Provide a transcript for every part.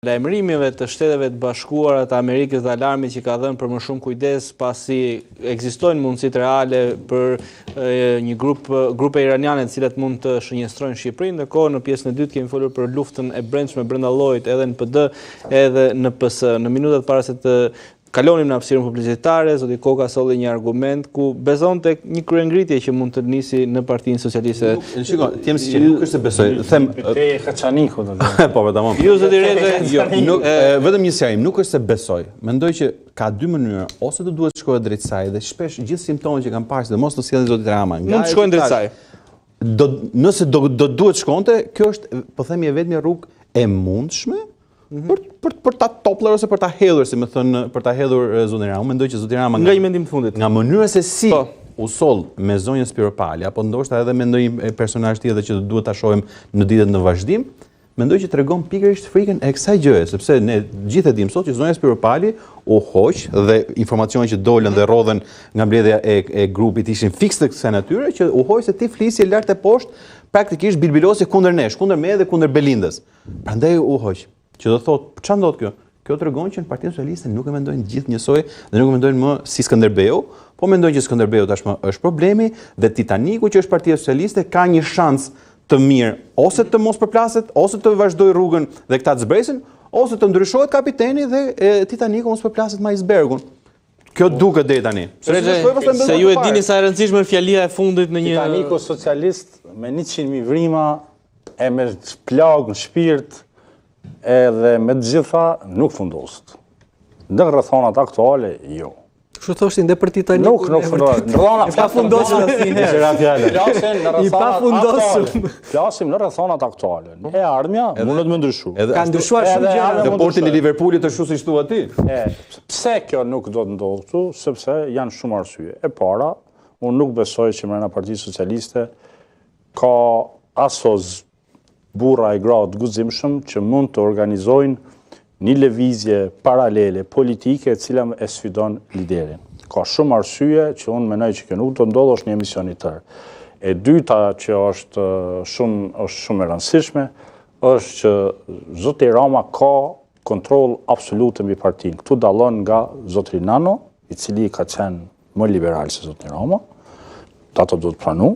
Lajmërimeve të Shteteve të Bashkuara të Amerikës dhe alarmit që ka dhënë për më shumë kujdes pasi ekzistojnë mundësitë reale për një grupe iraniane të cilat mund të shënjestrojnë Shqipërinë. Ndërkohë në pjesën e dytë kemi folur për luftën e brendshme brenda llojit edhe në PD edhe në PS. Në minutat para se të kalonim në hapësirën publicitare, zoti Koka solli një argument ku bezonte një kryengritje që mund të nisi në Partinë Socialiste. Shiko, ti jam sinqert, nuk është se besoj. Them te Haçaniku do të. Po, tamam. Ju zoti Reze, vetëm një sjarim, nuk është se besoj. Mendoj që ka dy mënyra, ose të duhet shkohet drejt saj dhe shpesh gjithë simptomet që kanë parë, sidomos të sjellin zoti Rama. Mund të shkojnë drejt saj. Nëse do duhet shkonte, kjo është, po themi, e vetmja rrugë e mundshme për ta topler ose për ta hedhur, si më thënë, për ta hedhur zotin Rama. Mendoj që zoti Rama nga një mendim të fundit. Nga mënyra se si u soll me zonjën Spiropali, apo ndoshta edhe me ndonjë personazh tjetër që duhet ta shohim në ditët në vazhdim, mendoj që tregon pikërisht frikën e kësaj gjëje, sepse ne gjithë e dimë sot që zonja Spiropali u hoq dhe informacionet që dolën dhe rodhen nga mbledhja e grupit ishin fiks të kësaj natyre që u hoq se ti flisje lart e poshtë, praktikisht bilbilosi kundër nesh, kundër me dhe kundër Belindës. Prandaj u hoq. Që do thotë, çfarë ndodh kjo? Kjo tregon që në Partinë Socialiste nuk e mendojnë gjithë njësoj dhe nuk e mendojnë më si Skënderbeu, po mendojnë që Skënderbeu tashmë është problemi dhe Titaniku që është Partia Socialiste ka një shans të mirë ose të mos përplaset, ose të vazhdojë rrugën dhe këta të zbresin, ose të ndryshohet kapiteni dhe Titaniku mos përplaset me icebergun. Kjo duket deri tani. Se ju e dini sa e rëndësishme fjalia e fundit në një Titaniku socialist me 100.000 vrima e me plagë në shpirt edhe me të gjitha nuk fundoset. Në rrethonat aktuale, jo. Kështu thoshin dhe për Titaniku. Nuk fundoset. I pafundosur asnjëherë. I pafundosur. Flasim në rrethonat aktuale. E ardhmja mundet më ndryshu. Ka ndryshuar shumë gjëra. Dhe portin e Liverpoolit është kështu siç thua ti. Pse kjo nuk do të ndodhë këtu? Sepse janë shumë arsye. E para, unë nuk besoj që brenda Partisë Socialiste ka asos burra e gra të guximshëm që mund të organizojnë një lëvizje paralele politike e cila e sfidon liderin. Ka shumë arsye që unë mendoj që kjo nuk do ndodhë, është një emision i tërë. E dyta që është shumë e rëndësishme është që zoti Rama ka kontroll absolut mbi partinë. Ktu dallon nga zotri Nano, i cili ka qenë më liberal se zoti Rama. Ato do të pranu.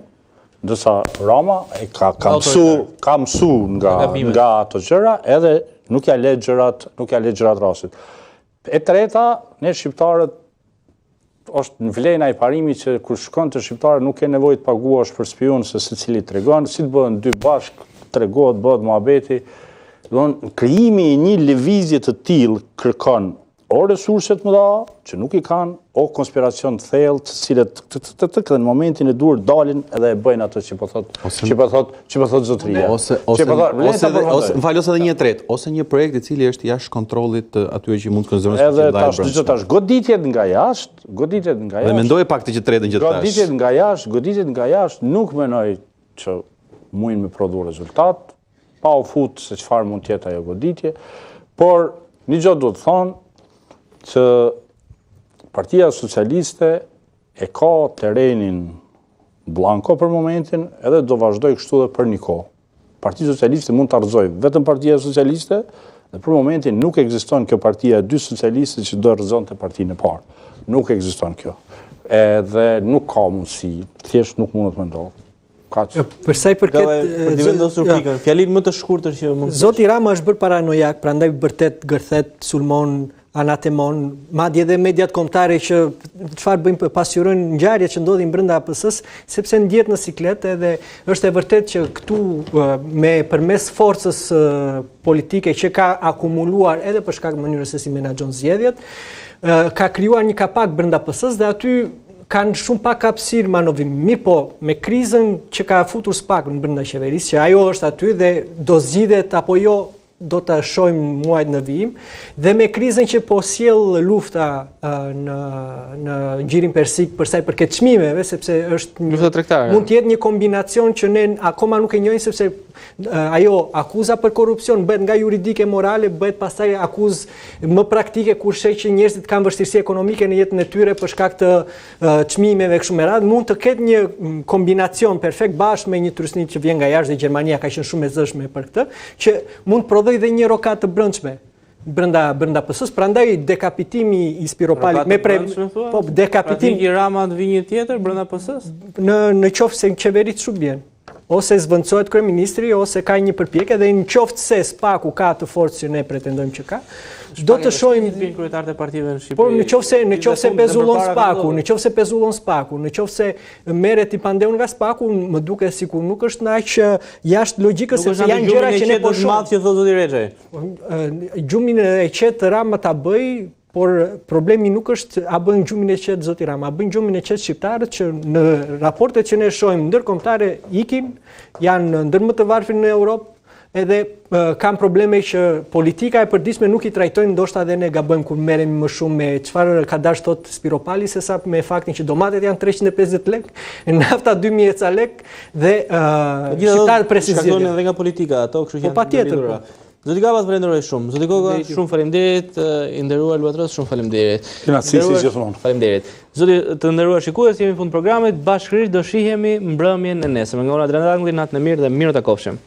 Ndërsa Rama ka mësu nga ato gjëra edhe nuk ja le gjërat rastit. E treta, ne shqiptarët është në vlena i parimi që kur shkon të shqiptarët nuk ke nevojë të paguash për spion se secili tregon, si të bëhen dy bashk, tregohet, bëhet muhabeti. Krijimi i një lëvizje të tillë kërkon o resurset më dha, që nuk i kanë, o konspiracion të thellë, të cilët në momentin e duhur dalin edhe e bëjnë ato që po thot zotëria. Ose edhe një tretë, ose një projekt i cili është jashtë kontrollit atyre që mund të konsiderohen specifikt. Edhe tash goditjet nga jashtë. Dhe mendoje pak të që tretën që tash. Goditjet nga jashtë nuk mendoj që mundin me prodhu rezultat, pa u fut se çfarë mund të jetë ajo goditje, por një gjë duhet të thonë që Partia Socialiste e ka terrenin blanko për momentin edhe do vazhdoj kështu dhe për një kohë. Partia Socialiste mund të arëzoj vetëm Partia Socialiste dhe për momentin nuk ekziston kjo partia e dy socialiste që do rëzon të partinë e parë. Nuk ekziston kjo. Edhe nuk ka mundësi, thjesht nuk mundet me ndodhë. Për sa i përket fjalin më të shkurtër që mund. Zoti Rama është bërë paranojak, prandaj vërtet gërthet, sulmon, anatemon, madje edhe mediat kombëtare që çfarë bëjnë pasqyrojnë ngjarjet që ndodhin brenda APS-s, sepse ndjet në siklet edhe është e vërtet që këtu përmes forcës politike që ka akumuluar edhe për shkak të mënyrës se si menaxhon zgjedhjet, ka krijuar një kapak brenda APS-s dhe aty kanë shumë pak hapësirë manovrim. Mirë po, me krizën që ka futur SPAK në brenda qeverisë, që ajo është aty dhe do zgjidhet apo jo, do të shohim muajt në vijim, dhe me krizën që po sjell lufta në gjirin persik për sa i përket çmimeve, sepse është lufta tregtare. Mund të jetë një kombinacion që ne akoma nuk e njohim, sepse ajo akuza për korrupsion bëhet nga juridike morale, bëhet pastaj akuzë më praktike kur sheh që njerëzit kanë vështirësi ekonomike në jetën e tyre për shkak të çmimeve kështu me radhë. Mund të ketë një kombinacion perfekt bashkë me një turistnik që vjen nga jashtë dhe Gjermania ka qenë shumë e zëshme për këtë, që mund të prodhojë dhe një rokat të brendshme. brenda PS-s, prandaj dekapitimi i Spiropalit me po dekapitimi i Rama të vi një tjetër brenda PS-s? Në qoftë se qeverit subjen, ose zvendësohet kryeministri ose ka një përpjekje dhe në qoftë se SPAK-u ka të fortë që ne pretendojmë që ka, do të shohim kryetarët e partive në Shqipëri. Po në qoftë se pezullon SPAK-u, në qoftë se merret i pandehun nga SPAK-u, më duket sikur nuk është aq jashtë logjikës sepse janë gjëra që ne po shohim. Që thotë zoti Rexhaj. Gjumin e qetë Rama ta bëj, por problemi nuk është a bën gjumin e qetë zoti Rama, a bën gjumin e qetë shqiptarët që në raportet që ne shohim ndërkombëtare ikin, janë ndër më të varfër në Europë, edhe kanë probleme që politika e përditshme nuk i trajtojnë, ndoshta edhe ne gabojmë kur merremi më shumë me çfarë ka dash thot Spiropali sesa me faktin që domatet janë 350 lek, nafta 2000 ca lek dhe shqiptarët presin shkaktojnë edhe nga politika ato, kështu që janë patjetër. Zoti Gaba, falenderoj shumë. Zoti Koka, shumë faleminderit. I nderuar Luatros, shumë faleminderit. Kënaqësi si gjithmonë. Faleminderit. Zoti të nderuar shikues, jemi në fund programit. Bashkërisht do shihemi mbrëmjen e nesër. Me nga ora 13 natën e mirë dhe mirë të takofshim.